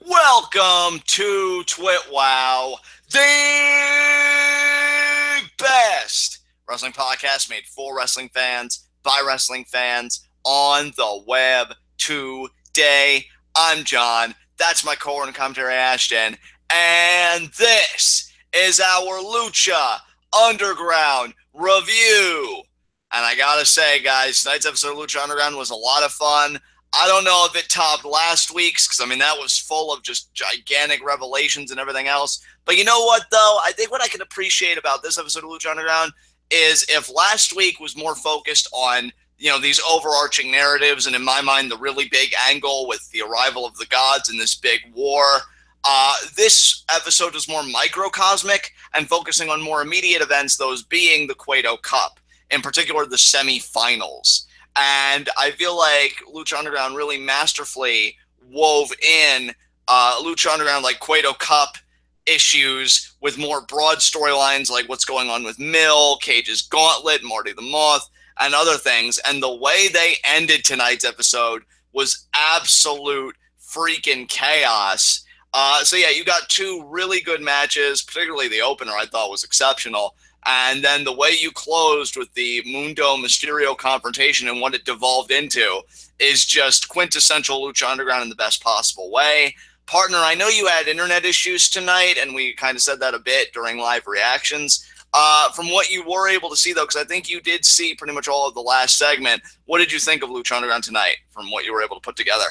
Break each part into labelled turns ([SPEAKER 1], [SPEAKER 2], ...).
[SPEAKER 1] Welcome to TWitWoW, the best wrestling podcast made for wrestling fans, by wrestling fans, on the web today. I'm John. That's my co-writer commentary, Ashton. And this is our Lucha Underground review. And I gotta say, guys, tonight's episode of Lucha Underground was a lot of fun. I don't know if it topped last week's, because, I mean, that was full of just gigantic revelations and everything else. But you know what, though? I think what I can appreciate about this episode of Lucha Underground is if last week was more focused on, these overarching narratives, and in my mind, the really big angle with the arrival of the gods and this big war, this episode was more microcosmic and focusing on more immediate events, those being the TWitWoW Cup, in particular the semifinals. And I feel like Lucha Underground really masterfully wove in Lucha Underground, like TWitWoW Cup issues with more broad storylines, like what's going on with Mill, Cage's Gauntlet, Marty the Moth, and other things. And the way they ended tonight's episode was absolute freaking chaos. So yeah, you got two really good matches, particularly the opener I thought was exceptional. And then the way you closed with the Mundo Mysterio confrontation and what it devolved into is just quintessential Lucha Underground in the best possible way. Partner, I know you had internet issues tonight, and we kind of said that a bit during live reactions. From what you were able to see, though, because I think you did see pretty much all of the last segment, what did you think of Lucha Underground tonight from what you were able to put together?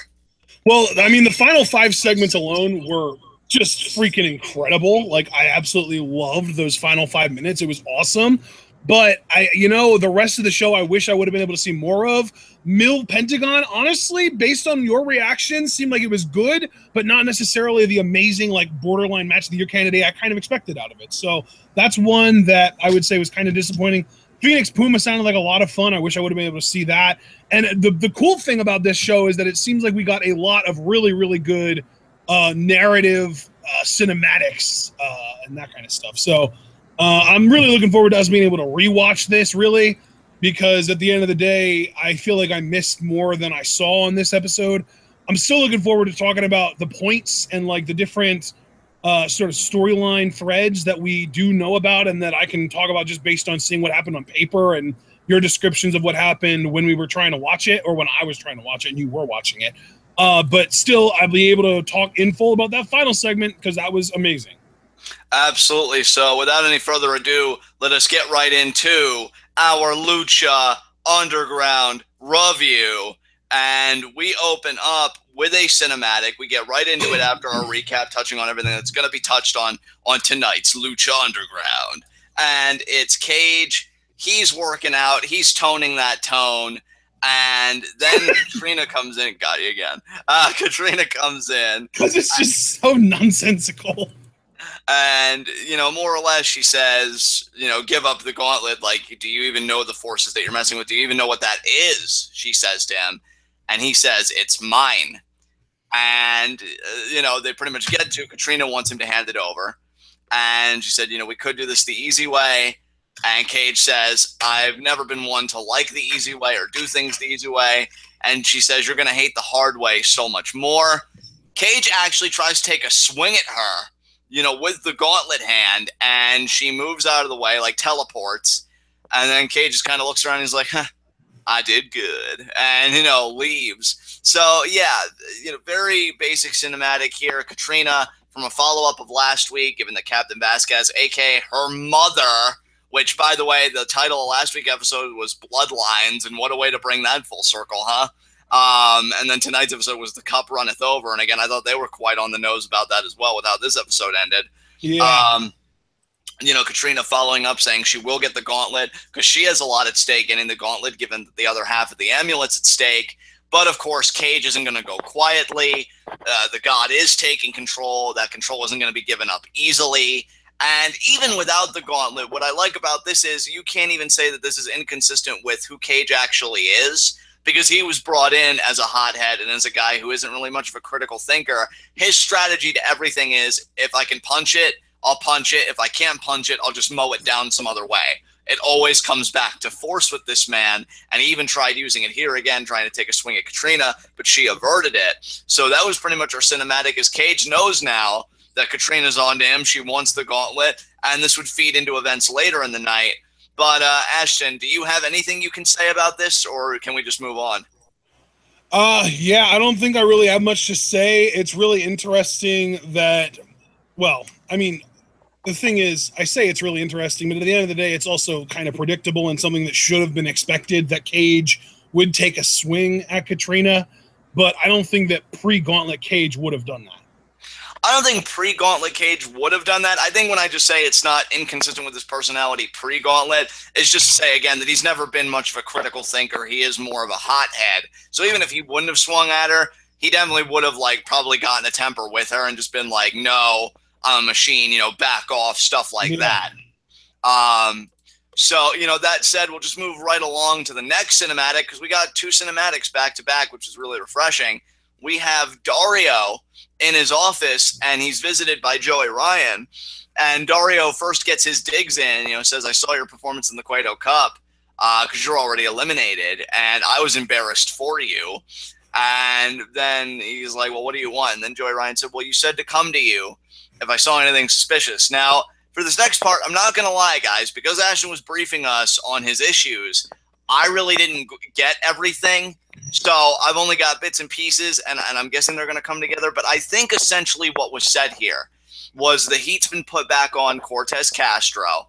[SPEAKER 2] Well, I mean, the final 5 segments alone were just freaking incredible. Like, I absolutely loved those final 5 minutes. It was awesome. But the rest of the show, I wish I would have been able to see more of. Mill Pentagon, honestly, based on your reaction, seemed like it was good, but not necessarily the amazing, like, borderline match of the year candidate I kind of expected out of it. So that's one that I would say was kind of disappointing. Phoenix Puma sounded like a lot of fun. I wish I would have been able to see that. And the cool thing about this show is that it seems like we got a lot of really, really good narrative cinematics and that kind of stuff. So I'm really looking forward to us being able to rewatch this, really, because at the end of the day, I feel like I missed more than I saw on this episode. I'm still looking forward to talking about the points and like the different sort of storyline threads that we do know about and that I can talk about just based on seeing what happened on paper and your descriptions of what happened when we were trying to watch it or when I was trying to watch it and you were watching it. But still, I'll be able to talk in full about that final segment because that was amazing.
[SPEAKER 1] Absolutely. So without any further ado, let us get right into our Lucha Underground review. And we open up with a cinematic. We get right into it after our recap, touching on everything that's going to be touched on tonight's Lucha Underground. And it's Cage. He's working out. He's toning that tone. And then Katrina comes in. Got you again. Katrina comes in.
[SPEAKER 2] Because it's just so nonsensical.
[SPEAKER 1] And, more or less she says, give up the gauntlet. Like, do you even know the forces that you're messing with? Do you even know what that is? She says to him. And he says, it's mine. And, they pretty much get to Katrina wants him to hand it over. And she said, we could do this the easy way. And Cage says, I've never been one to like the easy way or do things the easy way. And she says, you're going to hate the hard way so much more. Cage actually tries to take a swing at her, with the gauntlet hand. And she moves out of the way, like teleports. And then Cage just kind of looks around and he's like, I did good. And, leaves. So, yeah, very basic cinematic here. Katrina, from a follow-up of last week, given that Captain Vasquez, a.k.a. her mother, which, by the way, the title of last week's episode was Bloodlines, and what a way to bring that full circle, huh? And then tonight's episode was The Cup Runneth Over, and again, I thought they were quite on the nose about that as well with how this episode ended.
[SPEAKER 2] Yeah.
[SPEAKER 1] Katrina following up saying she will get the gauntlet because she has a lot at stake getting the gauntlet, given that the other half of the amulet's at stake. But, of course, Cage isn't going to go quietly. The god is taking control. That control isn't going to be given up easily. And even without the gauntlet, what I like about this is you can't even say that this is inconsistent with who Cage actually is, because he was brought in as a hothead and as a guy who isn't really much of a critical thinker. His strategy to everything is, if I can punch it, I'll punch it. If I can't punch it, I'll just mow it down some other way. It always comes back to force with this man, and he even tried using it here again, trying to take a swing at Katrina, but she averted it. So that was pretty much our cinematic, as Cage knows now that Katrina's on to him. She wants the gauntlet, and this would feed into events later in the night. But Ashton, do you have anything you can say about this, or can we just move on?
[SPEAKER 2] Yeah, I don't think I really have much to say. It's really interesting that, well, I mean, the thing is, I say it's really interesting, but at the end of the day, it's also kind of predictable and something that should have been expected, that Cage would take a swing at Katrina, but I don't think that pre-Gauntlet Cage would have done that.
[SPEAKER 1] I don't think pre-Gauntlet Cage would have done that. I think when I just say it's not inconsistent with his personality pre-Gauntlet, it's just to say, again, that he's never been much of a critical thinker. He is more of a hothead. So even if he wouldn't have swung at her, he definitely would have, like, probably gotten a temper with her and just been like, no, I'm a machine, you know, back off, stuff like that. So, you know, that said, we'll just move right along to the next cinematic, because we got 2 cinematics back-to-back, which is really refreshing. We have Dario in his office, and he's visited by Joey Ryan. And Dario first gets his digs in, you know, says, I saw your performance in the Cueto Cup because you're already eliminated, and I was embarrassed for you. And then he's like, well, what do you want? And then Joey Ryan said, well, you said to come to you if I saw anything suspicious. Now, for this next part, I'm not going to lie, guys, because Ashton was briefing us on his issues, I really didn't get everything. So I've only got bits and pieces, and I'm guessing they're going to come together. But I think essentially what was said here was the heat's been put back on Cortez Castro.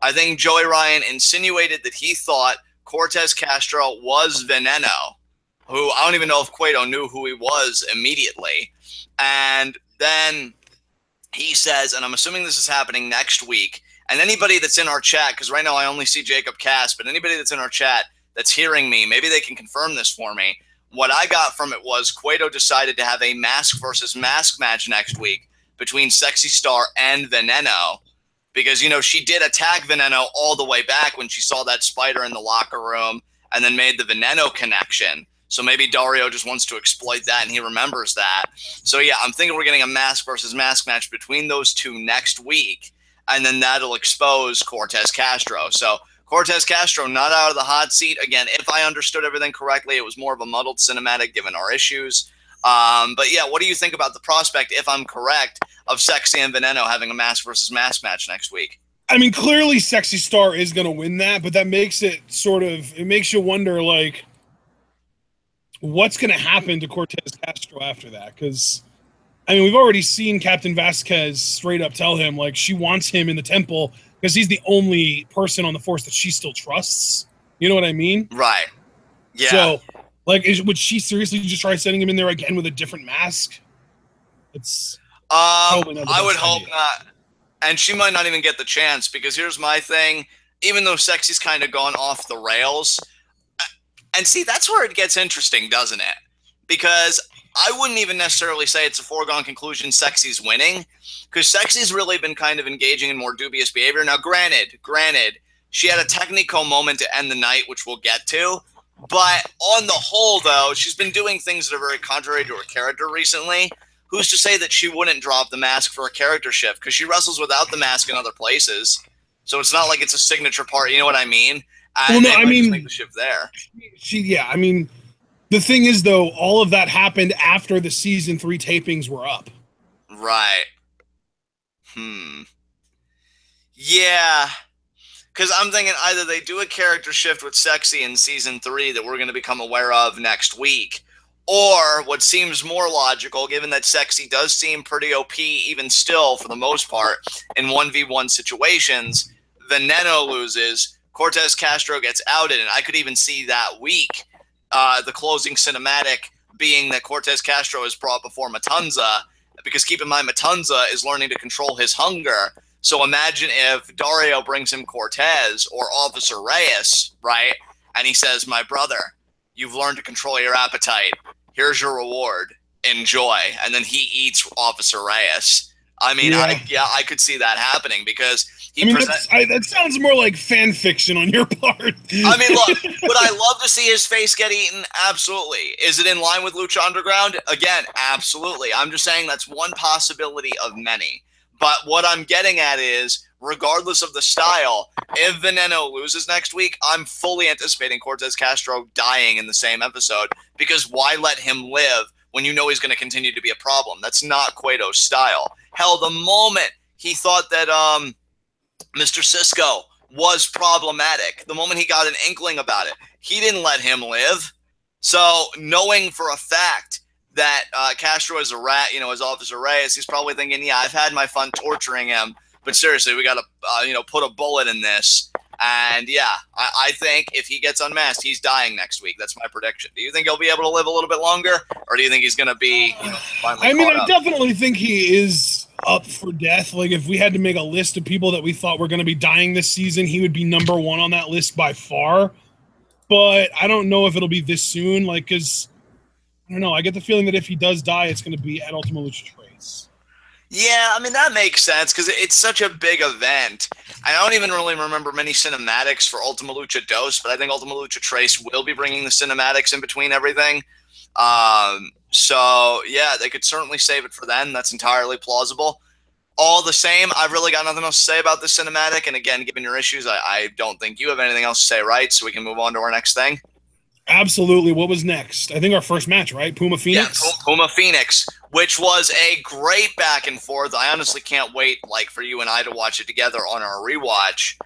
[SPEAKER 1] I think Joey Ryan insinuated that he thought Cortez Castro was Veneno, who I don't even know if Cueto knew who he was immediately. And then he says, and I'm assuming this is happening next week, and anybody that's in our chat, because right now I only see Jacob Cass, but anybody that's in our chat that's hearing me, maybe they can confirm this for me. What I got from it was Cueto decided to have a mask versus mask match next week between Sexy Star and Veneno, because, you know, she did attack Veneno all the way back when she saw that spider in the locker room and then made the Veneno connection. So maybe Dario just wants to exploit that, and he remembers that. So, yeah, I'm thinking we're getting a mask versus mask match between those two next week, and then that'll expose Cortez Castro. So Cortez Castro not out of the hot seat. Again, if I understood everything correctly, it was more of a muddled cinematic given our issues. But, yeah, what do you think about the prospect, if I'm correct, of Sexy and Veneno having a mask versus mask match next week?
[SPEAKER 2] I mean, clearly Sexy Star is going to win that, but that makes it sort of – it makes you wonder, like, what's going to happen to Cortez Castro after that? Because, I mean, we've already seen Captain Vasquez straight up tell him, like, she wants him in the temple because he's the only person on the force that she still trusts. You know what I mean?
[SPEAKER 1] Right. Yeah.
[SPEAKER 2] So, like, would she seriously just try sending him in there again with a different mask? It's
[SPEAKER 1] I would hope not. And she might not even get the chance, because here's my thing. Even though Sexy's kind of gone off the rails, and see, that's where it gets interesting, doesn't it? Because I wouldn't even necessarily say it's a foregone conclusion Sexy's winning, because Sexy's really been kind of engaging in more dubious behavior. Now, granted, she had a Technico moment to end the night, which we'll get to. But on the whole, though, she's been doing things that are very contrary to her character recently. Who's to say that she wouldn't drop the mask for a character shift? Because she wrestles without the mask in other places. So it's not like it's a signature part. You know what I mean? And
[SPEAKER 2] well, no, I mean,
[SPEAKER 1] make the shift there.
[SPEAKER 2] Yeah, I mean, the thing is, though, all of that happened after the season 3 tapings were up.
[SPEAKER 1] Right. Yeah. Because I'm thinking either they do a character shift with Sexy in season 3 that we're going to become aware of next week, or what seems more logical, given that Sexy does seem pretty OP even still for the most part in 1v1 situations, Veneno loses, Cortez Castro gets outed, and I could even see that week the closing cinematic being that Cortez Castro is brought before Matanza, because keep in mind Matanza is learning to control his hunger. So imagine if Dario brings him Cortez or Officer Reyes, right? And he says, my brother, you've learned to control your appetite. Here's your reward. Enjoy. And then he eats Officer Reyes. I mean,
[SPEAKER 2] yeah.
[SPEAKER 1] I could see that happening, because
[SPEAKER 2] that sounds more like fan fiction on your part.
[SPEAKER 1] I mean, look, would I love to see his face get eaten? Absolutely. Is it in line with Lucha Underground? Again, absolutely. I'm just saying that's one possibility of many. But what I'm getting at is, regardless of the style, if Veneno loses next week, I'm fully anticipating Cortez Castro dying in the same episode, because why let him live when you know he's going to continue to be a problem? That's not Cueto's style. Hell, the moment he thought that Mr. Cisco was problematic, the moment he got an inkling about it, he didn't let him live. So knowing for a fact that Castro is a rat, as Officer Reyes, he's probably thinking, yeah, I've had my fun torturing him, but seriously, we got to, put a bullet in this. And yeah, I think if he gets unmasked, he's dying next week. That's my prediction. Do you think he'll be able to live a little bit longer, or do you think he's going to be, finally
[SPEAKER 2] I definitely think he is up for death. Like, if we had to make a list of people that we thought were going to be dying this season, he would be number one on that list by far. But I don't know if it'll be this soon, because I don't know. I get the feeling that if he does die, it's going to be at Ultima Lucha Trace.
[SPEAKER 1] Yeah, that makes sense because it's such a big event. I don't even really remember many cinematics for Ultima Lucha Dos, but I think Ultima Lucha Trace will be bringing the cinematics in between everything. So, yeah, they could certainly save it for then. That's entirely plausible. All the same, I've really got nothing else to say about the cinematic. And again, given your issues, I don't think you have anything else to say, right? So we can move on to our next thing.
[SPEAKER 2] Absolutely. What was next? I think our first match, right? Puma Phoenix?
[SPEAKER 1] Yeah, Puma Phoenix, which was a great back and forth. I honestly can't wait, for you and I to watch it together on our rewatch.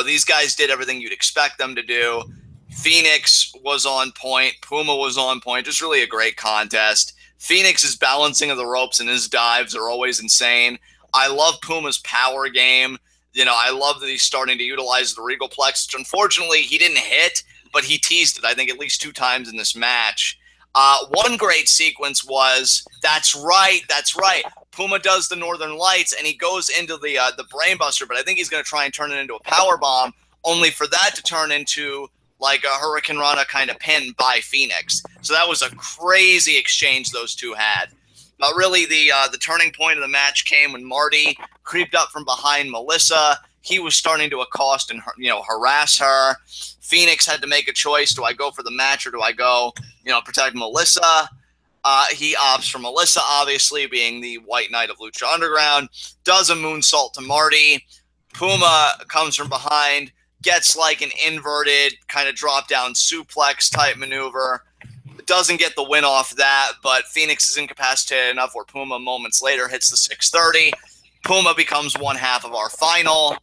[SPEAKER 1] These guys did everything you'd expect them to do. Phoenix was on point. Puma was on point. Just really a great contest. Phoenix's balancing of the ropes and his dives are always insane. I love Puma's power game. I love that he's starting to utilize the Regal Plex, which unfortunately he didn't hit, but he teased it, I think, at least 2 times in this match. One great sequence was, that's right. Puma does the Northern Lights, and he goes into the Brainbuster, but I think he's going to try and turn it into a power bomb, only for that to turn into like a Hurricane Rana kind of pin by Phoenix. So that was a crazy exchange those two had. But really, the turning point of the match came when Marty creeped up from behind Melissa. He was starting to accost and harass her. Phoenix had to make a choice: do I go for the match or do I go protect Melissa? He opts for Melissa, obviously, being the White Knight of Lucha Underground. Does a moonsault to Marty. Puma comes from behind, gets like an inverted kind of drop down suplex type maneuver. Doesn't get the win off that, but Phoenix is incapacitated enough where Puma moments later hits the 630. Puma becomes one half of our final,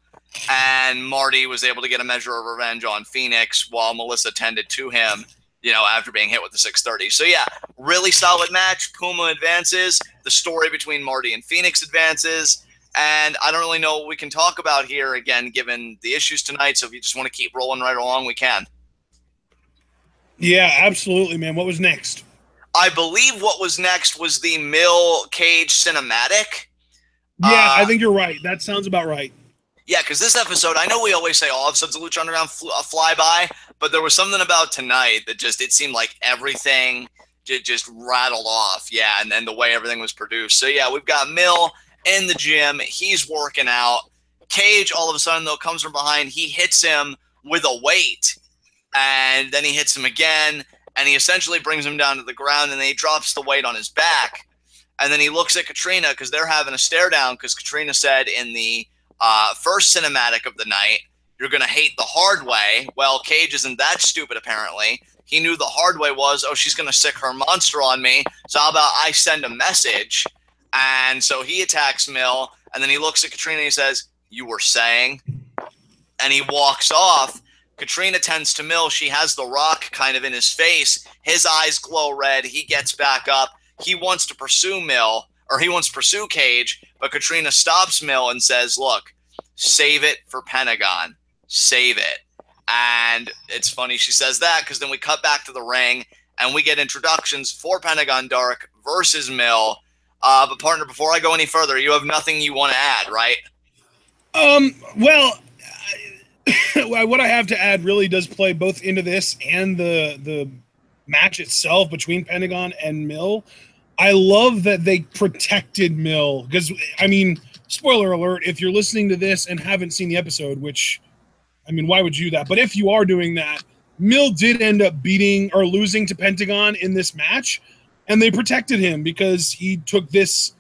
[SPEAKER 1] and Marty was able to get a measure of revenge on Phoenix while Melissa tended to him, after being hit with the 630. So yeah, really solid match. Puma advances. The story between Marty and Phoenix advances. And I don't really know what we can talk about here, again, given the issues tonight. So if you just want to keep rolling right along, we can.
[SPEAKER 2] Yeah, absolutely, man. What was next?
[SPEAKER 1] I believe what was next was the Mill Cage cinematic.
[SPEAKER 2] Yeah, I think you're right. That sounds about right.
[SPEAKER 1] Yeah, because this episode, I know we always say all episodes of Lucha Underground fly by, but there was something about tonight that it seemed like everything just rattled off. Yeah, and then the way everything was produced. So yeah, we've got Mill in the gym. He's working out. Cage, all of a sudden, though, comes from behind. He hits him with a weight. And then he hits him again, and he essentially brings him down to the ground, and then he drops the weight on his back. And then he looks at Katrina because they're having a stare down because Katrina said in the first cinematic of the night, you're going to hate the hard way. Well, Cage isn't that stupid, apparently. He knew the hard way was, she's going to sick her monster on me, so how about I send a message? And so he attacks Mill, and then he looks at Katrina and he says, you were saying? And he walks off. Katrina tends to Mill. She has the rock kind of in his face. His eyes glow red. He gets back up. He wants to pursue Cage, but Katrina stops Mill and says, look, save it for Pentagon. Save it. And it's funny she says that because then we cut back to the ring and we get introductions for Pentagon Dark versus Mill. But partner, before I go any further, you have nothing you want to add, right?
[SPEAKER 2] Well, what I have to add really does play both into this and the match itself between Pentagon and Mill. I love that they protected Mill because, spoiler alert, if you're listening to this and haven't seen the episode, which, why would you do that? But if you are doing that, Mill did end up beating or losing to Pentagon in this match, and they protected him because he took this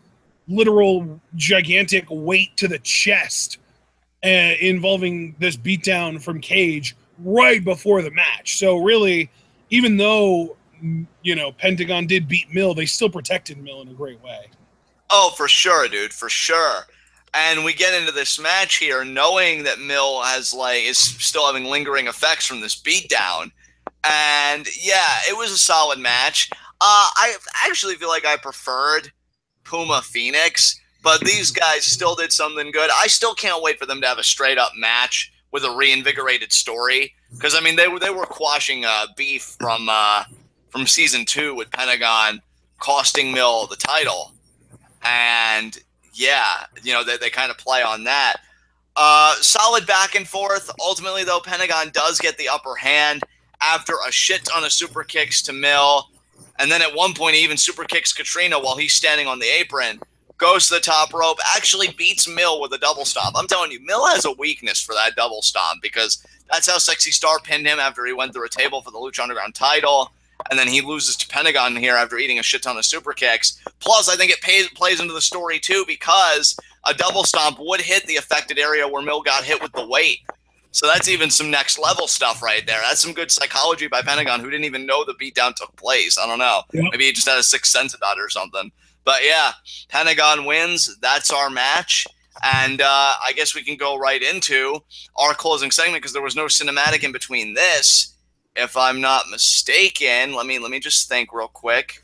[SPEAKER 2] literal gigantic weight to the chest involving this beatdown from Cage right before the match. So really, even though, you know, Pentagon did beat Mill, they still protected Mill in a great way.
[SPEAKER 1] Oh, for sure, dude, for sure. And we get into this match here knowing that Mill is still having lingering effects from this beatdown. And yeah, it was a solid match. I actually feel like I preferred Puma Phoenix, but these guys still did something good. I still can't wait for them to have a straight up match with a reinvigorated story, because I mean they were quashing beef from season 2 with Pentagon costing Mill the title, and yeah, you know they kind of play on that. Solid back and forth. Ultimately, though, Pentagon does get the upper hand after a shit ton of super kicks to Mill. And then at one point, he even super kicks Katrina while he's standing on the apron, goes to the top rope, actually beats Mill with a double stomp. I'm telling you, Mill has a weakness for that double stomp, because that's how Sexy Star pinned him after he went through a table for the Lucha Underground title. And then he loses to Pentagon here after eating a shit ton of super kicks. Plus, I think it plays into the story, too, because a double stomp would hit the affected area where Mill got hit with the weight. So that's even some next level stuff right there. That's some good psychology by Pentagon, who didn't even know the beatdown took place. I don't know. Yep. Maybe he just had a sixth sense about it or something. But yeah, Pentagon wins. That's our match. And I guess we can go right into our closing segment, because there was no cinematic in between this, if I'm not mistaken. Let me just think real quick.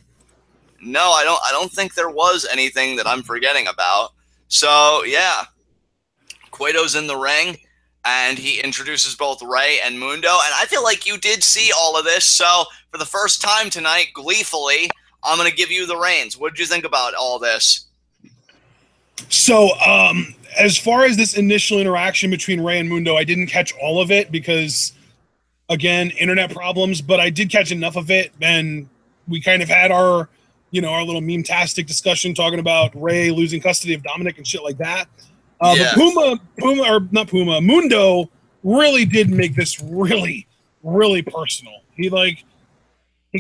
[SPEAKER 1] No, I don't think there was anything that I'm forgetting about. So yeah, Cueto's in the ring, and he introduces both Ray and Mundo. And I feel like you did see all of this. So for the first time tonight, gleefully, I'm going to give you the reins. What did you think about all this?
[SPEAKER 2] So as far as this initial interaction between Ray and Mundo, I didn't catch all of it because, again, internet problems. But I did catch enough of it. And we kind of had our, you know, our little meme-tastic discussion talking about Ray losing custody of Dominic and shit like that.
[SPEAKER 1] Yeah.
[SPEAKER 2] But Mundo really did make this really, really personal. He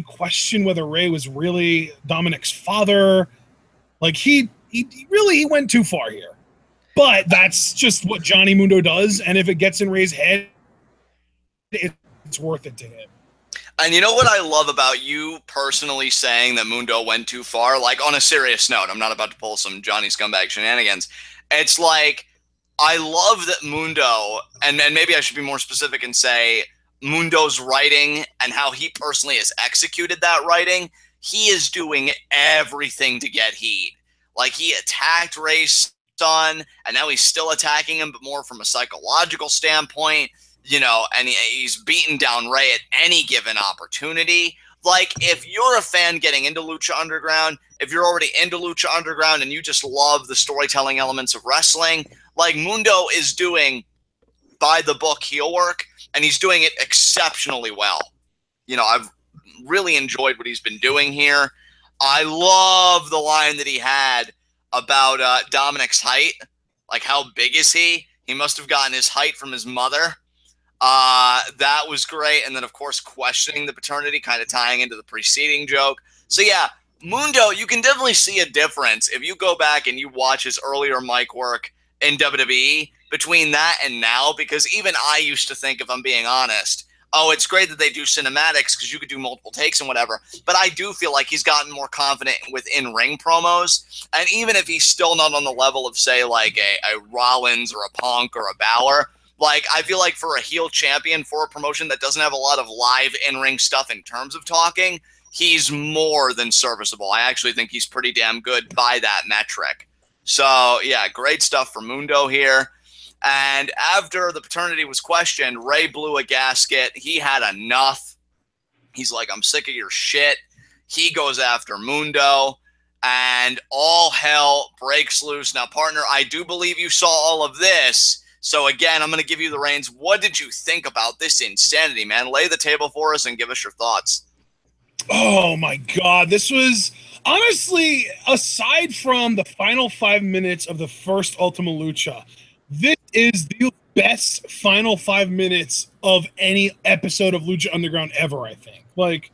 [SPEAKER 2] questioned whether Ray was really Dominic's father. Like he went too far here. But that's just what Johnny Mundo does, and if it gets in Ray's head, it's worth it to him.
[SPEAKER 1] And you know what I love about you personally saying that Mundo went too far? Like, on a serious note, I'm not about to pull some Johnny Scumbag shenanigans. It's like, I love that Mundo, and maybe I should be more specific and say Mundo's writing and how he personally has executed that writing. He is doing everything to get heat. Like, he attacked Ray's son, and now he's still attacking him, but more from a psychological standpoint, you know, and he's beaten down Ray at any given opportunity. Like, if you're a fan getting into Lucha Underground, if you're already into Lucha Underground and you just love the storytelling elements of wrestling, like, Mundo is doing by-the-book heel work, and he's doing it exceptionally well. You know, I've really enjoyed what he's been doing here. I love the line that he had about Dominic's height. Like, how big is he? He must have gotten his height from his mother. That was great. And then, of course, questioning the paternity, kind of tying into the preceding joke. So, yeah, Mundo, you can definitely see a difference if you go back and you watch his earlier mic work in WWE between that and now, because even I used to think, if I'm being honest, oh, it's great that they do cinematics because you could do multiple takes and whatever. But I do feel like he's gotten more confident with in-ring promos. And even if he's still not on the level of, say, like a Rollins or a Punk or a Balor, like, I feel like for a heel champion for a promotion that doesn't have a lot of live in-ring stuff in terms of talking, he's more than serviceable. I actually think he's pretty damn good by that metric. So, yeah, great stuff for Mundo here. And after the paternity was questioned, Ray blew a gasket. He had enough. He's like, I'm sick of your shit. He goes after Mundo, and all hell breaks loose. Now, partner, I do believe you saw all of this. So, again, I'm going to give you the reins. What did you think about this insanity, man? Lay the table for us and give us your thoughts.
[SPEAKER 2] Oh, my God. This was, honestly, aside from the final 5 minutes of the first Ultima Lucha, this is the best final 5 minutes of any episode of Lucha Underground ever, I think. Like,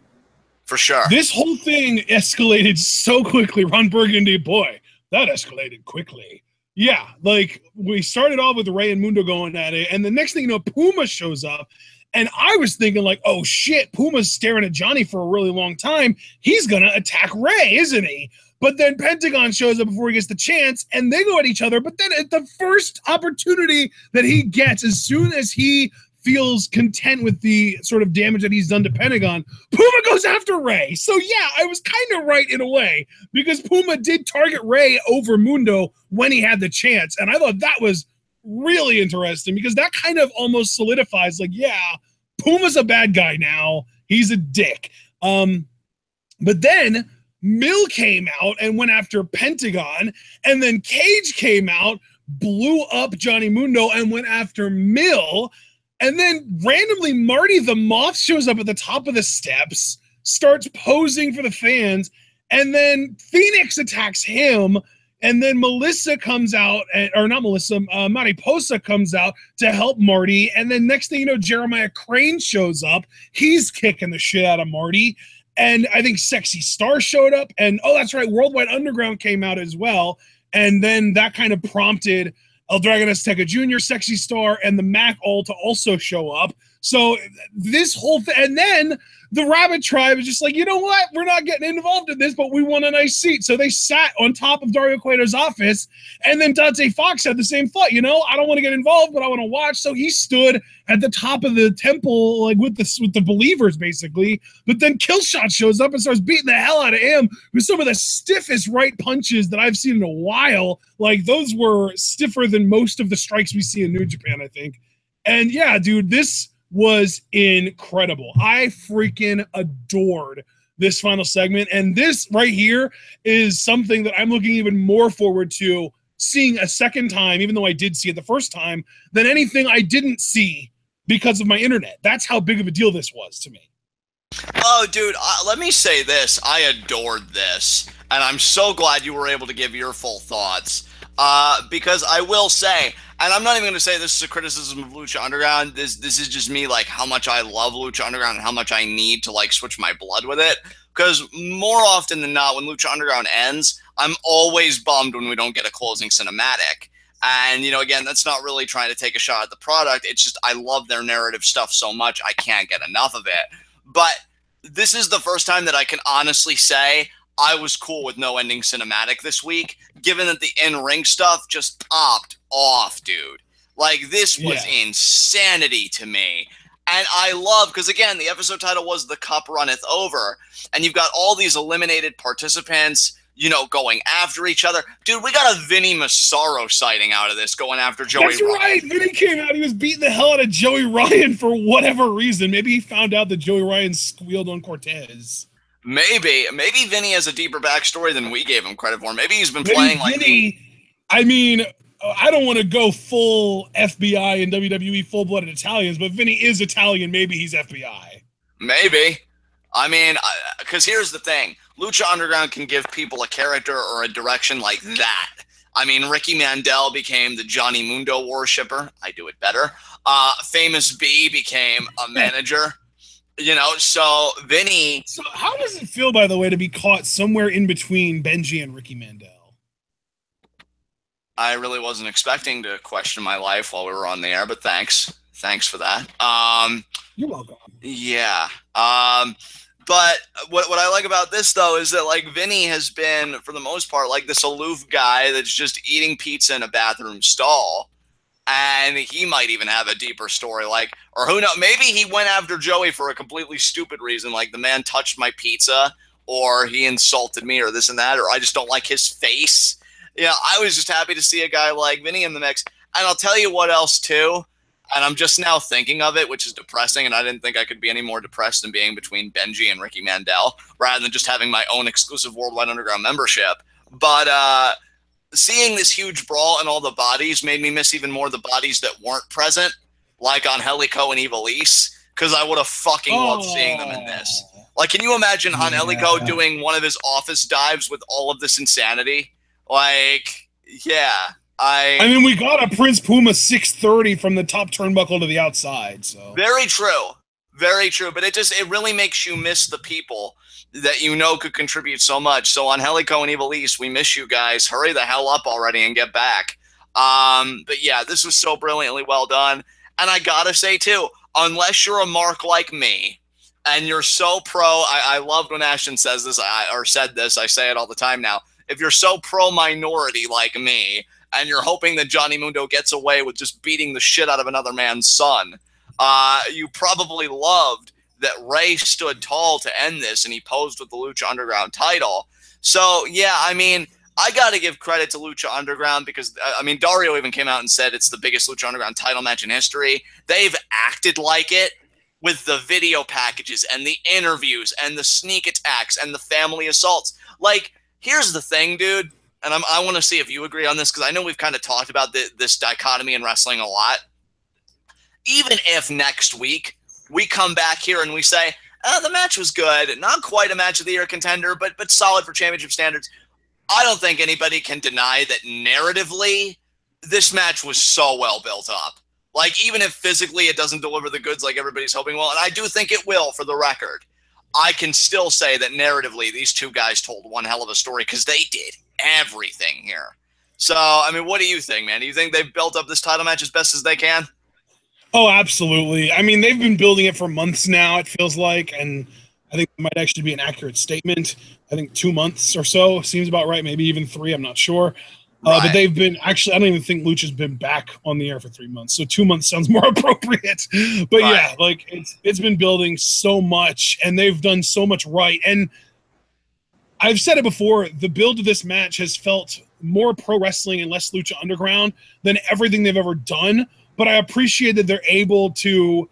[SPEAKER 1] for sure.
[SPEAKER 2] This whole thing escalated so quickly. Ron Burgundy, boy, that escalated quickly. Yeah, like we started off with Ray and Mundo going at it, and the next thing you know, Puma shows up. And I was thinking, like, oh shit, Puma's staring at Johnny for a really long time. He's gonna attack Ray, isn't he? But then Pentagon shows up before he gets the chance, and they go at each other. But then at the first opportunity that he gets, as soon as he feels content with the sort of damage that he's done to Pentagon, Puma goes after Ray. So yeah, I was kind of right in a way, because Puma did target Ray over Mundo when he had the chance. And I thought that was really interesting, because that kind of almost solidifies, like, yeah, Puma's a bad guy now. He's a dick. But then Mill came out and went after Pentagon, and then Cage came out, blew up Johnny Mundo, and went after Mill. And then randomly Marty the Moth shows up at the top of the steps, starts posing for the fans, and then Phoenix attacks him. And then Melissa comes out, or not Melissa, Mariposa comes out to help Marty. And then next thing you know, Jeremiah Crane shows up. He's kicking the shit out of Marty. And I think Sexy Star showed up. And oh, that's right, Worldwide Underground came out as well. And then that kind of prompted El Dragon Azteca Jr., Sexy Star, and the Mac all to also show up. So this whole thing, and then the Rabbit Tribe is just like, you know what? We're not getting involved in this, but we want a nice seat. So they sat on top of Dario Cueto's office, and then Dante Fox had the same thought, you know, I don't want to get involved, but I want to watch. So he stood at the top of the temple, like with the believers, basically. But then Killshot shows up and starts beating the hell out of him with some of the stiffest right punches that I've seen in a while. Like, those were stiffer than most of the strikes we see in New Japan, I think. And yeah, dude, this was incredible. I freaking adored this final segment. And this right here is something that I'm looking even more forward to seeing a second time, even though I did see it the first time, than anything I didn't see because of my internet. That's how big of a deal this was to me.
[SPEAKER 1] Oh, dude, let me say this. I adored this. And I'm so glad you were able to give your full thoughts. Because I will say, and I'm not even going to say this is a criticism of Lucha Underground. This is just me, like, how much I love Lucha Underground and how much I need to, like, switch my blood with it. Because more often than not, when Lucha Underground ends, I'm always bummed when we don't get a closing cinematic. And, you know, again, that's not really trying to take a shot at the product. It's just I love their narrative stuff so much, I can't get enough of it. But this is the first time that I can honestly say I was cool with no ending cinematic this week, given that the in-ring stuff just popped off, dude. Like, this was insanity to me. And I love, because again, the episode title was The Cup Runneth Over, and you've got all these eliminated participants, you know, going after each other. Dude, we got a Vinny Massaro sighting out of this, going after Joey Ryan.
[SPEAKER 2] That's right. Vinny came out. He was beating the hell out of Joey Ryan for whatever reason. Maybe he found out that Joey Ryan squealed on Cortez.
[SPEAKER 1] Maybe Vinny has a deeper backstory than we gave him credit for. Maybe he's been playing like
[SPEAKER 2] Vinny. I mean, I don't want to go full FBI and WWE full-blooded Italians, but Vinny is Italian. Maybe he's FBI.
[SPEAKER 1] Maybe. I mean, because here's the thing. Lucha Underground can give people a character or a direction like that. I mean, Ricky Mandel became the Johnny Mundo worshipper. I do it better. Famous B became a manager. You know, so Vinny.
[SPEAKER 2] So how does it feel, by the way, to be caught somewhere in between Benji and Ricky Mandel?
[SPEAKER 1] I really wasn't expecting to question my life while we were on the air, but thanks. Thanks for that.
[SPEAKER 2] You're welcome.
[SPEAKER 1] Yeah. But what I like about this, though, is that, like, Vinny has been, for the most part, like this aloof guy that's just eating pizza in a bathroom stall. And he might even have a deeper story, like, or who knows, maybe he went after Joey for a completely stupid reason, like the man touched my pizza, or he insulted me, or this and that, or I just don't like his face. Yeah, I was just happy to see a guy like Vinny in the mix. And I'll tell you what else, too, and I'm just now thinking of it, which is depressing, and I didn't think I could be any more depressed than being between Benji and Ricky Mandel, rather than just having my own exclusive Worldwide Underground membership. But, seeing this huge brawl and all the bodies made me miss even more the bodies that weren't present, like on Helico and Ivelisse, because I would have fucking loved seeing them in this. Like, can you imagine Han Helico doing one of his office dives with all of this insanity? Like, yeah. I
[SPEAKER 2] mean, we got a Prince Puma 630 from the top turnbuckle to the outside. So
[SPEAKER 1] very true. Very true. But it really makes you miss the people that you know could contribute so much. So Angelico and Ivelisse, we miss you guys. Hurry the hell up already and get back. But yeah, this was so brilliantly well done. And I gotta say too, unless you're a mark like me, and you're so pro, I loved when Ashton says this, or said this, I say it all the time now. If you're so pro-minority like me, and you're hoping that Johnny Mundo gets away with just beating the shit out of another man's son, you probably loved that Ray stood tall to end this, and he posed with the Lucha Underground title. So, yeah, I mean, I got to give credit to Lucha Underground because, I mean, Dario even came out and said it's the biggest Lucha Underground title match in history. They've acted like it with the video packages and the interviews and the sneak attacks and the family assaults. Like, here's the thing, dude, and I want to see if you agree on this because I know we've kind of talked about this dichotomy in wrestling a lot. Even if next week we come back here and we say, the match was good, not quite a match of the year contender, but solid for championship standards, I don't think anybody can deny that narratively this match was so well built up. Like, even if physically it doesn't deliver the goods like everybody's hoping will, and I do think it will for the record, I can still say that narratively these two guys told one hell of a story because they did everything here. So, I mean, what do you think, man? Do you think they've built up this title match as best as they can?
[SPEAKER 2] Oh, absolutely. I mean, they've been building it for months now, it feels like, and I think it might actually be an accurate statement. I think 2 months or so seems about right, maybe even 3, I'm not sure. Right. But they've been, actually, I don't even think Lucha's been back on the air for 3 months, so 2 months sounds more appropriate. But right. Yeah, like, it's been building so much, and they've done so much right. And I've said it before, the build of this match has felt more pro wrestling and less Lucha Underground than everything they've ever done. But I appreciate that they're able to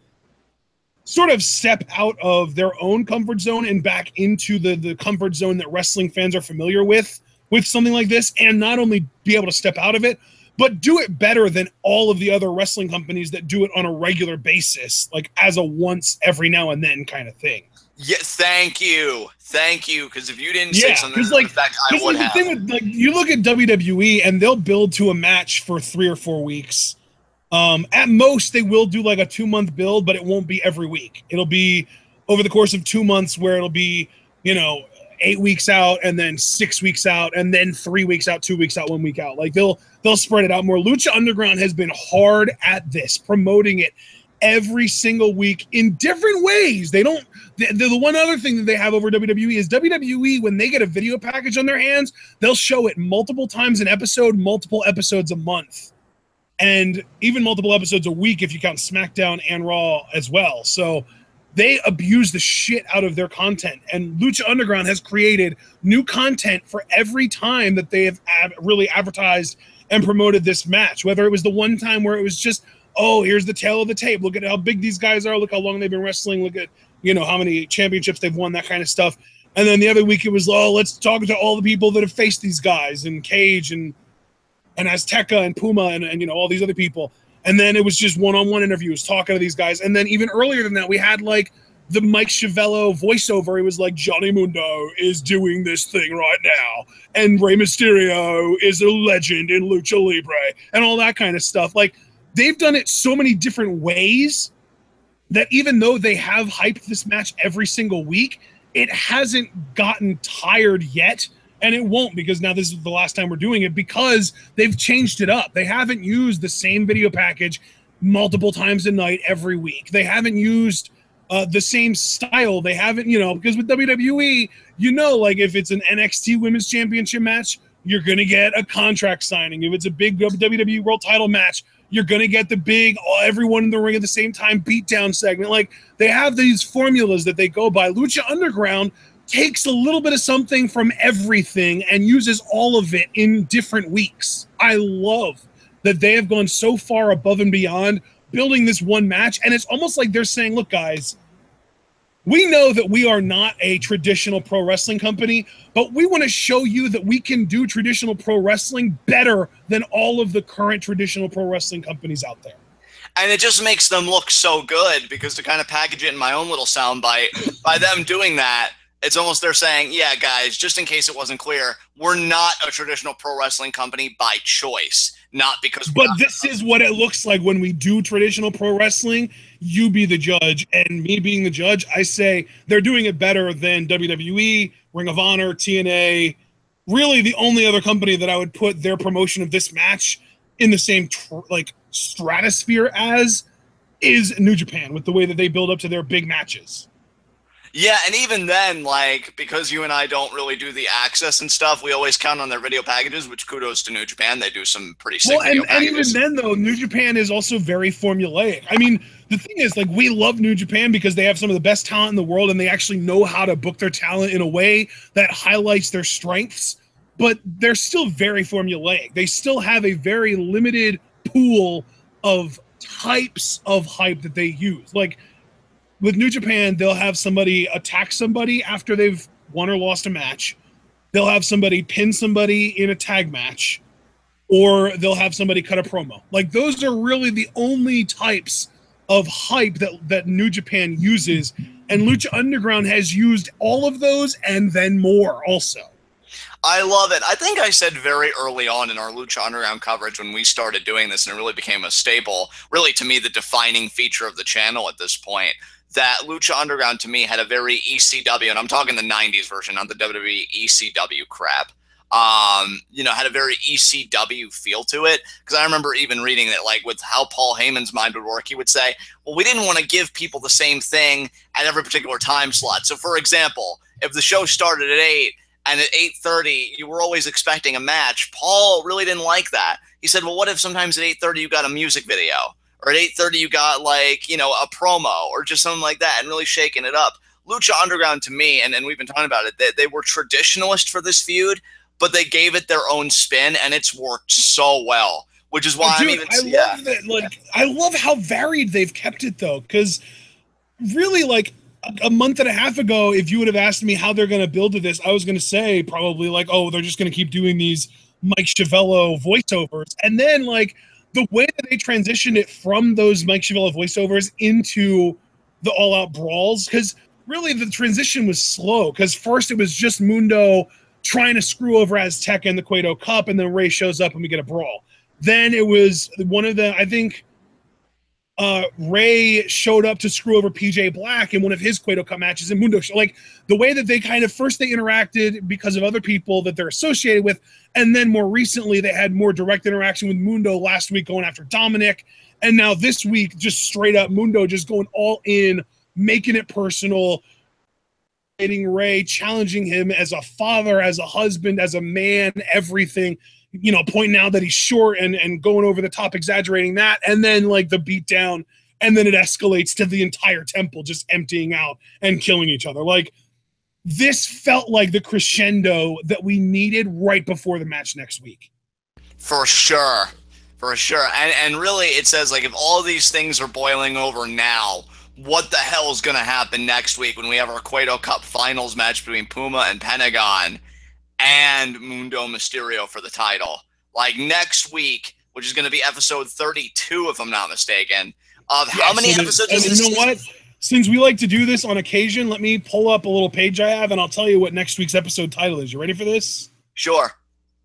[SPEAKER 2] sort of step out of their own comfort zone and back into the comfort zone that wrestling fans are familiar with something like this, and not only be able to step out of it, but do it better than all of the other wrestling companies that do it on a regular basis, like as a once every now and then kind of thing.
[SPEAKER 1] Yeah, thank you, because if you didn't say something, like, in fact, I would have.
[SPEAKER 2] The thing with, like, you look at WWE and they'll build to a match for 3 or 4 weeks. At most, they will do like a 2-month build, but it won't be every week. It'll be over the course of 2 months, where it'll be, 8 weeks out, and then 6 weeks out, and then 3 weeks out, 2 weeks out, 1 week out. Like, they'll spread it out more. Lucha Underground has been hard at this, promoting it every single week in different ways. They don't. The one other thing that they have over WWE is WWE, when they get a video package on their hands, they'll show it multiple times an episode, multiple episodes a month, and even multiple episodes a week if you count SmackDown and Raw as well. So they abuse the shit out of their content, and Lucha Underground has created new content for every time that they have really advertised and promoted this match, whether it was the one time where it was just, oh, here's the tail of the tape, look at how big these guys are, look how long they've been wrestling, look at how many championships they've won, that kind of stuff. And then the other week it was, oh, let's talk to all the people that have faced these guys, and Cage and Azteca and Puma and all these other people. And then it was just one-on-one interviews talking to these guys. And then even earlier than that, we had like the Mike Chiavello voiceover. He was like, Johnny Mundo is doing this thing right now, and Rey Mysterio is a legend in Lucha Libre, and all that kind of stuff. Like, they've done it so many different ways that even though they have hyped this match every single week, it hasn't gotten tired yet. And it won't, because now this is the last time we're doing it, because they've changed it up. They haven't used the same video package multiple times a night every week. They haven't used the same style. They haven't, because with WWE, like if it's an NXT Women's Championship match, you're going to get a contract signing. If it's a big WWE World Title match, you're going to get the big, everyone in the ring at the same time beatdown segment. Like, they have these formulas that they go by. Lucha Underground takes a little bit of something from everything and uses all of it in different weeks. I love that they have gone so far above and beyond building this one match. And it's almost like they're saying, look, guys, we know that we are not a traditional pro wrestling company, but we want to show you that we can do traditional pro wrestling better than all of the current traditional pro wrestling companies out there.
[SPEAKER 1] And it just makes them look so good, because to kind of package it in my own little soundbite, by them doing that, it's almost they're saying, yeah, guys, just in case it wasn't clear, we're not a traditional pro wrestling company by choice, not because.
[SPEAKER 2] But this is what it looks like when we do traditional pro wrestling. you be the judge. And me being the judge, I say they're doing it better than WWE, Ring of Honor, TNA. Really, the only other company that I would put their promotion of this match in the same like stratosphere as is New Japan, with the way that they build up to their big matches.
[SPEAKER 1] Yeah, and even then, like, because you and I don't really do the access and stuff, we always count on their video packages, which kudos to New Japan. They do some pretty sick video packages.
[SPEAKER 2] And even then, though, New Japan is also very formulaic. I mean, the thing is, like, we love New Japan because they have some of the best talent in the world, and they actually know how to book their talent in a way that highlights their strengths, but they're still very formulaic. They still have a very limited pool of types of hype that they use. Like, with New Japan, they'll have somebody attack somebody after they've won or lost a match. They'll have somebody pin somebody in a tag match, or they'll have somebody cut a promo. Like, those are really the only types of hype that New Japan uses, and Lucha Underground has used all of those and then more also.
[SPEAKER 1] I love it. I think I said very early on in our Lucha Underground coverage when we started doing this, and it really became a staple, really to me the defining feature of the channel at this point, that Lucha Underground to me had a very ECW, and I'm talking the 90s version, not the WWE ECW crap, had a very ECW feel to it. Because I remember even reading that, like, with how Paul Heyman's mind would work, he would say, well, we didn't want to give people the same thing at every particular time slot. So, for example, if the show started at 8 and at 8:30 you were always expecting a match, Paul really didn't like that. He said, well, what if sometimes at 8:30 you got a music video? Or at 8:30 you got, like, a promo or just something like that, and really shaking it up. Lucha Underground to me, and we've been talking about it, they were traditionalist for this feud, but they gave it their own spin, and it's worked so well. Which is why
[SPEAKER 2] I love how varied they've kept it, though, because really, like, a month and a half ago, if you would have asked me how they're going to build to this, I was going to say probably like, oh, they're just going to keep doing these Mike Chiavello voiceovers, and then like the way that they transitioned it from those Mike Chiavello voiceovers into the all-out brawls, because really the transition was slow, because first it was just Mundo trying to screw over Azteca in the Cueto Cup, and then Ray shows up and we get a brawl. Then it was one of the, I think Ray showed up to screw over PJ Black in one of his Cueto Cup matches, and Mundo, like the way that they kind of first they interacted because of other people that they're associated with, and then more recently they had more direct interaction with Mundo last week going after Dominic, and now this week just straight up Mundo just going all in, making it personal, Ray, challenging him as a father, as a husband, as a man, everything, pointing out that he's short and going over the top, exaggerating that, and then like the beat down, and then it escalates to the entire temple just emptying out and killing each other. Like, this felt like the crescendo that we needed right before the match next week.
[SPEAKER 1] For sure. And really it says, like, if all these things are boiling over now, what the hell is going to happen next week when we have our Cueto Cup finals match between Puma and Pentagon and Mundo Mysterio for the title? Like, next week, which is going to be episode 32, if I'm not mistaken, of how many episodes is this?
[SPEAKER 2] You know what? Since we like to do this on occasion, let me pull up a little page I have, and I'll tell you what next week's episode title is. You ready for this?
[SPEAKER 1] Sure.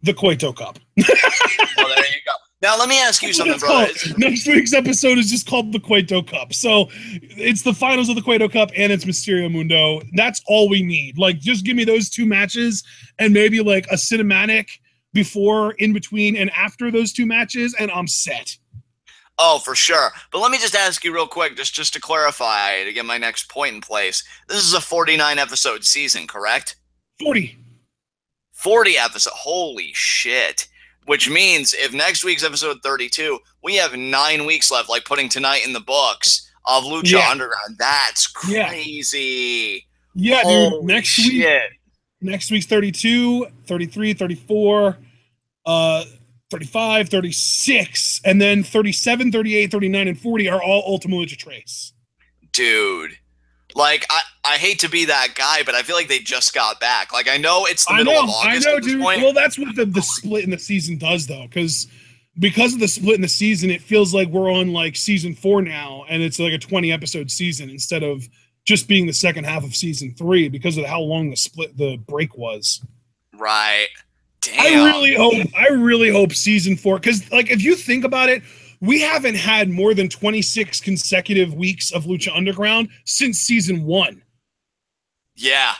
[SPEAKER 2] The Cueto Cup.
[SPEAKER 1] Well, there you go. Now, let me ask you something, bro.
[SPEAKER 2] Next week's episode is just called the Cueto Cup. So it's the finals of the Cueto Cup, and it's Mysterio Mundo. That's all we need. Like, just give me those two matches and maybe like a cinematic before, in between, and after those two matches, and I'm set.
[SPEAKER 1] Oh, for sure. But let me just ask you real quick, just to clarify, to get my next point in place. This is a 49-episode season, correct?
[SPEAKER 2] 40
[SPEAKER 1] episodes. Holy shit. Which means if next week's episode 32, we have 9 weeks left, like putting tonight in the books of Lucha Underground. That's crazy.
[SPEAKER 2] Yeah, dude. Next week's 32, 33, 34, 35, 36, and then 37, 38, 39, and 40 are all Ultima Lucha Trace.
[SPEAKER 1] Dude. Like, I hate to be that guy, but I feel like they just got back. Like, I know it's the middle of August at this point.
[SPEAKER 2] Well, that's what the split in the season does, though, because of the split in the season, it feels like we're on, like, season 4 now, and it's like a 20-episode season instead of just being the second half of season 3 because of how long the break was.
[SPEAKER 1] Right. Damn.
[SPEAKER 2] I really hope season 4, because, like, if you think about it, we haven't had more than 26 consecutive weeks of Lucha Underground since season 1.
[SPEAKER 1] Yeah.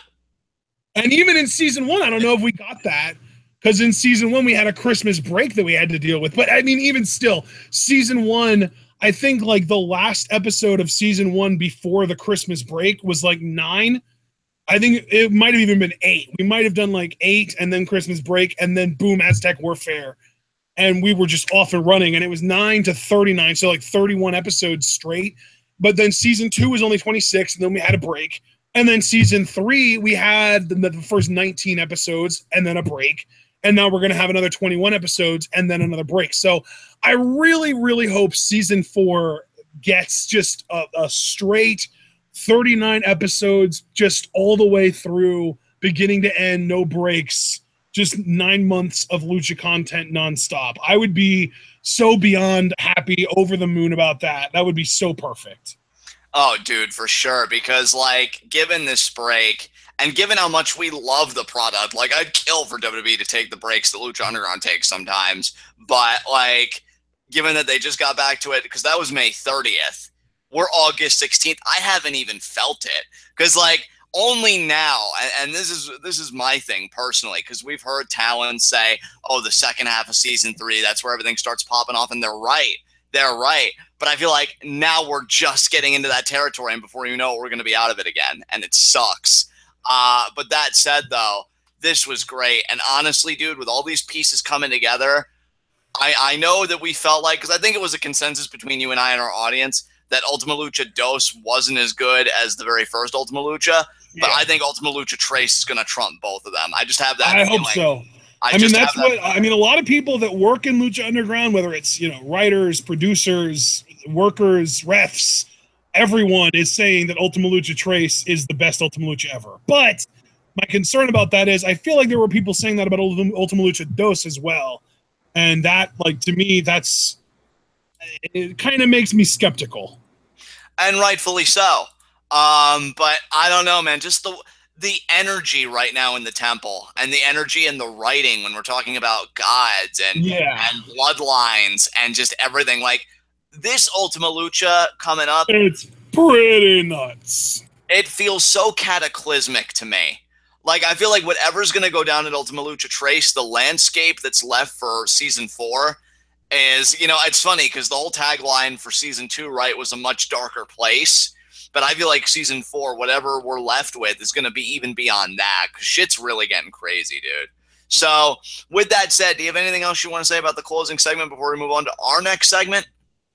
[SPEAKER 2] And even in season 1, I don't know if we got that, because in season 1 we had a Christmas break that we had to deal with. But I mean, even still, season 1, I think like the last episode of season 1 before the Christmas break was like 9. I think it might have even been 8. We might have done like 8 and then Christmas break and then boom, Aztec Warfare. And we were just off and running, and it was 9 to 39, so like 31 episodes straight. But then season 2 was only 26, and then we had a break. And then season 3, we had the first 19 episodes and then a break. And now we're going to have another 21 episodes and then another break. So I really, really hope season 4 gets just a straight 39 episodes, just all the way through, beginning to end, no breaks. Just 9 months of Lucha content nonstop. I would be so beyond happy, over the moon about that. That would be so perfect.
[SPEAKER 1] Oh, dude, for sure. Because, like, given this break and given how much we love the product, like, I'd kill for WWE to take the breaks that Lucha Underground takes sometimes. But, like, given that they just got back to it, because that was May 30th, we're August 16th. I haven't even felt it. Because, like, only now, and this is my thing personally, because we've heard talent say, oh, the second half of season 3, that's where everything starts popping off, and they're right. They're right. But I feel like now we're just getting into that territory, and before you know it, we're going to be out of it again, and it sucks. But that said, though, this was great. And honestly, dude, with all these pieces coming together, I know that we felt like, because I think it was a consensus between you and I and our audience, that Ultima Lucha Dos wasn't as good as the very first Ultima Lucha. But I think Ultima Lucha Trace is going to trump both of them. I just have that feeling.
[SPEAKER 2] I hope so. I mean, that's what I mean. A lot of people that work in Lucha Underground, whether it's, you know, writers, producers, workers, refs, everyone is saying that Ultima Lucha Trace is the best Ultima Lucha ever. But my concern about that is I feel like there were people saying that about Ultima Lucha Dos as well. And that, like, to me, it kind of makes me skeptical.
[SPEAKER 1] And rightfully so. But I don't know, man. Just the energy right now in the temple, and the energy in the writing when we're talking about gods and bloodlines and just everything. Like, this Ultima Lucha coming up,
[SPEAKER 2] it's pretty nuts.
[SPEAKER 1] It feels so cataclysmic to me. Like, I feel like whatever's going to go down at Ultima Lucha Trace, the landscape that's left for season 4 is, you know, it's funny because the whole tagline for season 2, right, was a much darker place. But I feel like season 4, whatever we're left with, is going to be even beyond that, because shit's really getting crazy, dude. So, with that said, do you have anything else you want to say about the closing segment before we move on to our next segment?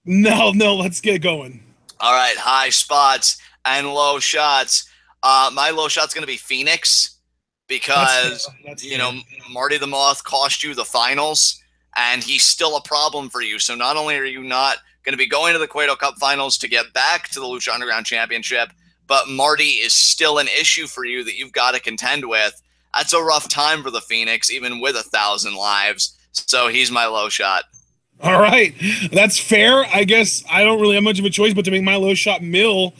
[SPEAKER 2] No, let's get going.
[SPEAKER 1] All right, high spots and low shots. My low shot's going to be Phoenix, because, you know, Marty the Moth cost you the finals, and he's still a problem for you. So not only are you not going to be going to the Cueto Cup finals to get back to the Lucha Underground Championship, but Marty is still an issue for you that you've got to contend with. That's a rough time for the Phoenix, even with 1,000 lives. So he's my low shot.
[SPEAKER 2] All right. That's fair. I guess I don't really have much of a choice but to make my low shot Mill,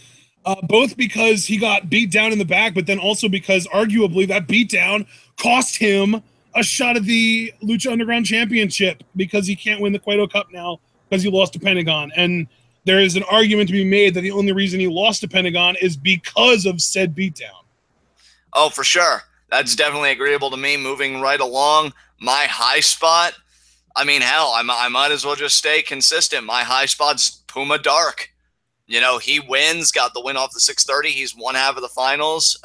[SPEAKER 2] both because he got beat down in the back, but then also because arguably that beatdown cost him a shot at the Lucha Underground Championship, because he can't win the Cueto Cup now because he lost to Pentagon. And there is an argument to be made that the only reason he lost to Pentagon is because of said beatdown.
[SPEAKER 1] Oh, for sure. That's definitely agreeable to me. Moving right along, my high spot, I mean, hell, I might as well just stay consistent. My high spot's Puma Dark. You know, he wins, got the win off the 630. He's one half of the finals,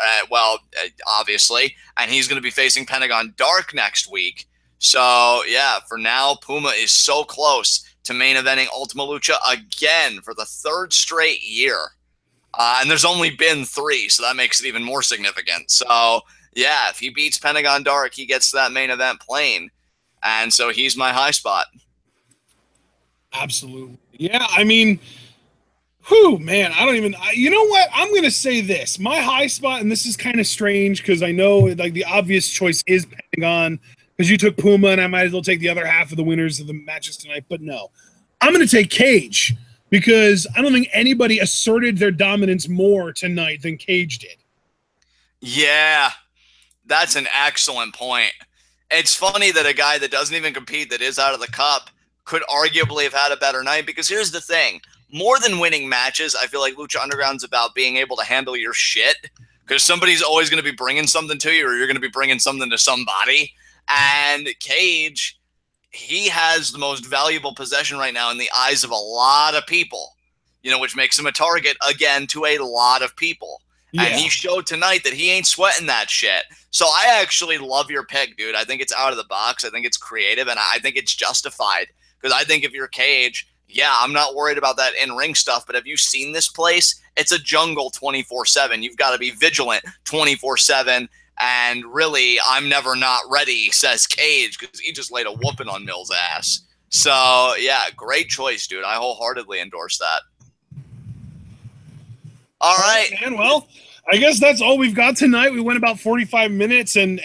[SPEAKER 1] obviously, and he's going to be facing Pentagon Dark next week. So, yeah, for now, Puma is so close to main eventing Ultima Lucha again for the 3rd straight year. And there's only been 3, so that makes it even more significant. So, yeah, if he beats Pentagon Dark, he gets to that main event plane. And so he's my high spot.
[SPEAKER 2] Absolutely. Yeah, I mean, whew, man, you know what? I'm going to say this. My high spot, and this is kind of strange because I know, like, the obvious choice is Pentagon, because you took Puma, and I might as well take the other half of the winners of the matches tonight. But no, I'm going to take Cage, because I don't think anybody asserted their dominance more tonight than Cage did.
[SPEAKER 1] Yeah, that's an excellent point. It's funny that a guy that doesn't even compete, that is out of the cup, could arguably have had a better night, because here's the thing. More than winning matches, I feel like Lucha Underground's about being able to handle your shit, because somebody's always going to be bringing something to you, or you're going to be bringing something to somebody. And Cage, he has the most valuable possession right now in the eyes of a lot of people, which makes him a target, again, to a lot of people. Yeah. And he showed tonight that he ain't sweating that shit. So I actually love your pick, dude. I think it's out of the box. I think it's creative, and I think it's justified. Because I think if you're Cage, yeah, I'm not worried about that in-ring stuff, but have you seen this place? It's a jungle 24/7. You've got to be vigilant 24/7. And really, I'm never not ready, says Cage, because he just laid a whooping on Mill's ass. So, yeah, great choice, dude. I wholeheartedly endorse that. All right.
[SPEAKER 2] Man, well, I guess that's all we've got tonight. We went about 45 minutes, and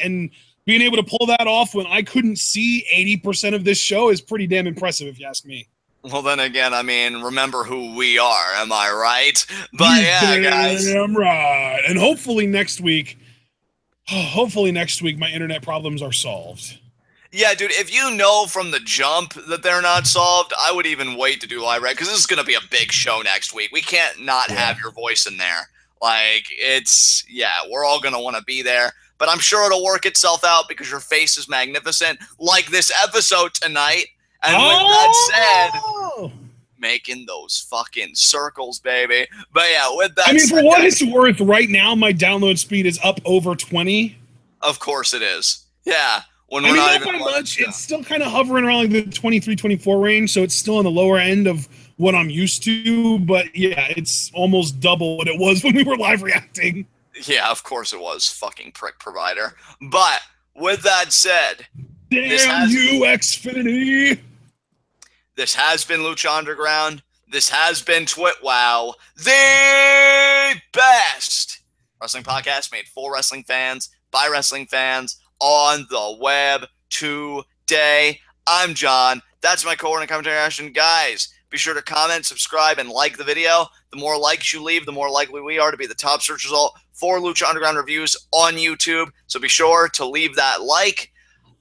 [SPEAKER 2] being able to pull that off when I couldn't see 80% of this show is pretty damn impressive, if you ask me.
[SPEAKER 1] Well, then again, I mean, remember who we are, am I right? But yeah, guys.
[SPEAKER 2] I'm right. And hopefully next week, my internet problems are solved.
[SPEAKER 1] Yeah, dude, if you know from the jump that they're not solved, I would even wait to do live read, because this is going to be a big show next week. We can't not have your voice in there. Like, we're all going to want to be there. But I'm sure it'll work itself out, because your face is magnificent, like this episode tonight. And with that said, making those fucking circles, baby. But yeah, with that said,
[SPEAKER 2] for what it's worth, right now my download speed is up over 20.
[SPEAKER 1] Of course it is. Yeah.
[SPEAKER 2] When we're not by much. It's still kind of hovering around like the 23, 24 range, so it's still on the lower end of what I'm used to. But yeah, it's almost double what it was when we were live reacting.
[SPEAKER 1] Yeah, of course it was. Fucking prick provider. But with that said,
[SPEAKER 2] damn you, Xfinity.
[SPEAKER 1] This has been Lucha Underground. This has been TWitWoW, the best wrestling podcast made for wrestling fans, by wrestling fans, on the web today. I'm John. That's my co-ordinator commentary action. Guys, be sure to comment, subscribe, and like the video. The more likes you leave, the more likely we are to be the top search result for Lucha Underground reviews on YouTube. So be sure to leave that like.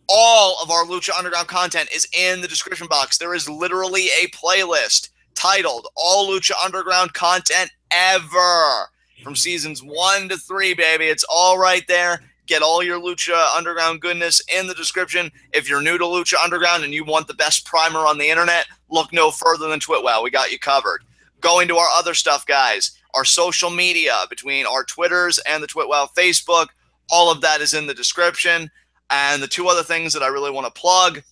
[SPEAKER 1] All of our Lucha Underground content is in the description box. There is literally a playlist titled All Lucha Underground Content Ever. From seasons 1 to 3, baby. It's all right there. Get all your Lucha Underground goodness in the description. If you're new to Lucha Underground and you want the best primer on the internet, look no further than TWitWoW. We got you covered. Going to our other stuff, guys. Our social media, between our Twitters and the TWitWoW Facebook, all of that is in the description. And the two other things that I really want to plug,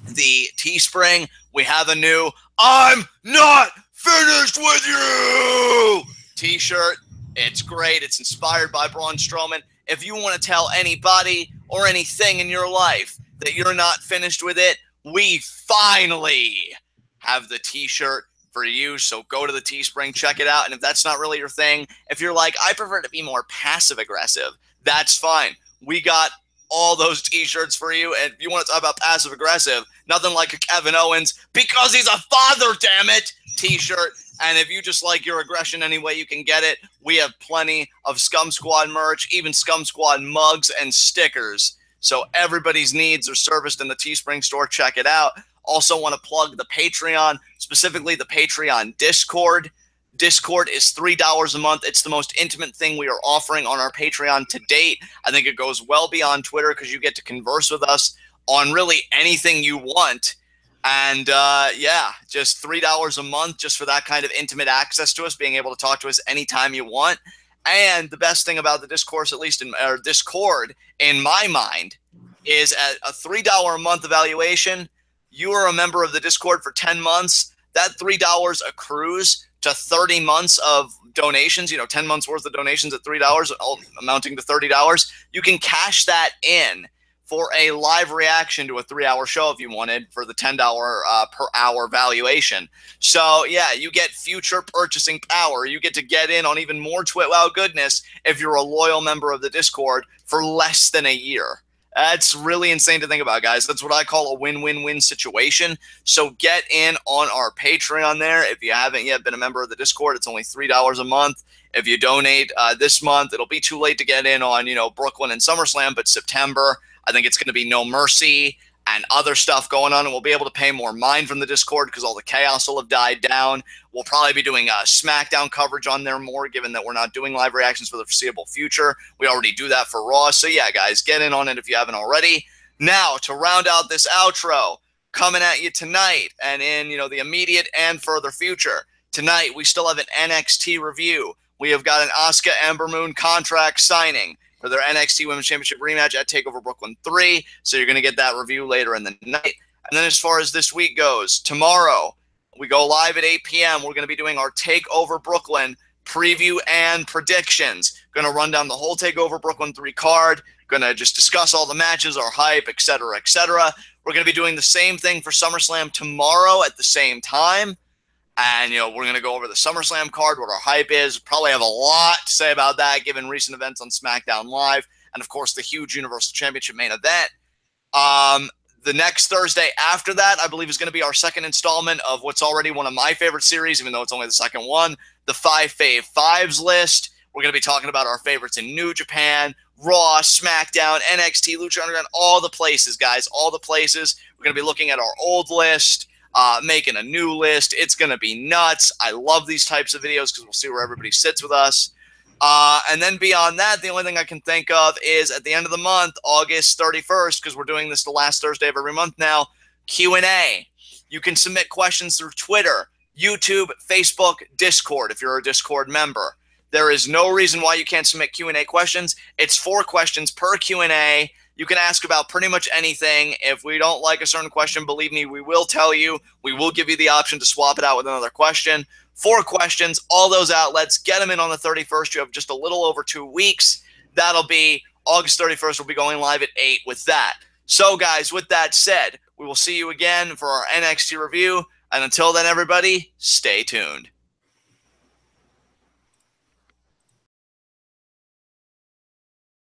[SPEAKER 1] the Teespring, we have a new I'm Not Finished With You t-shirt. It's great. It's inspired by Braun Strowman. If you want to tell anybody or anything in your life that you're not finished with it, we finally have the t-shirt for you. So go to the Teespring, check it out. And if that's not really your thing, if you're like, I prefer to be more passive-aggressive, that's fine. We got all those t-shirts for you. And if you want to talk about passive aggressive, nothing like a Kevin Owens because he's a father, damn it, t-shirt. And if you just like your aggression any way you can get it, we have plenty of Scum Squad merch, even Scum Squad mugs and stickers. So everybody's needs are serviced in the Teespring store. Check it out. Also want to plug the Patreon, specifically the Patreon Discord. Discord is $3 a month. It's the most intimate thing we are offering on our Patreon to date. I think it goes well beyond Twitter because you get to converse with us on really anything you want. And yeah, just $3 a month just for that kind of intimate access to us, being able to talk to us anytime you want. And the best thing about the Discourse, at least in Discord, in my mind, is at a $3 a month evaluation. You are a member of the Discord for 10 months. That $3 accrues to 30 months of donations, 10 months worth of donations at $3, all amounting to $30. You can cash that in for a live reaction to a 3-hour show if you wanted for the $10 per hour valuation. So yeah, you get future purchasing power. You get to get in on even more TWitWoW goodness if you're a loyal member of the Discord for less than a year. That's really insane to think about, guys. That's what I call a win-win-win situation. So get in on our Patreon there. If you haven't yet been a member of the Discord, it's only $3 a month. If you donate this month, it'll be too late to get in on, Brooklyn and SummerSlam, but September, I think it's going to be No Mercy and other stuff going on, and we'll be able to pay more mind from the Discord because all the chaos will have died down. We'll probably be doing SmackDown coverage on there more, given that we're not doing live reactions for the foreseeable future. We already do that for Raw. So yeah, guys, get in on it if you haven't already. Now, to round out this outro, coming at you tonight and in, the immediate and further future. Tonight, we still have an NXT review. We have got an Asuka Ember Moon contract signing for their NXT Women's Championship rematch at TakeOver Brooklyn 3. So you're going to get that review later in the night. And then as far as this week goes, tomorrow, we go live at 8 p.m. We're going to be doing our TakeOver Brooklyn preview and predictions. Going to run down the whole TakeOver Brooklyn 3 card. Going to just discuss all the matches, our hype, etc., etc. We're going to be doing the same thing for SummerSlam tomorrow at the same time. And, we're going to go over the SummerSlam card, what our hype is. Probably have a lot to say about that, given recent events on SmackDown Live. And, of course, the huge Universal Championship main event. The next Thursday after that, I believe, is going to be our second installment of what's already one of my favorite series, even though it's only the second one, the 5 Fave Fives list. We're going to be talking about our favorites in New Japan, Raw, SmackDown, NXT, Lucha Underground, all the places, guys, all the places. We're going to be looking at our old list, making a new list. It's going to be nuts. I love these types of videos because we'll see where everybody sits with us. And then beyond that, the only thing I can think of is at the end of the month, August 31st, because we're doing this the last Thursday of every month now, Q&A. You can submit questions through Twitter, YouTube, Facebook, Discord if you're a Discord member. There is no reason why you can't submit Q&A questions. It's 4 questions per Q&A. You can ask about pretty much anything. If we don't like a certain question, believe me, we will tell you. We will give you the option to swap it out with another question. 4 questions, all those outlets. Get them in on the 31st. You have just a little over 2 weeks. That'll be August 31st. We'll be going live at 8 with that. So, guys, with that said, we will see you again for our NXT review. And until then, everybody, stay tuned.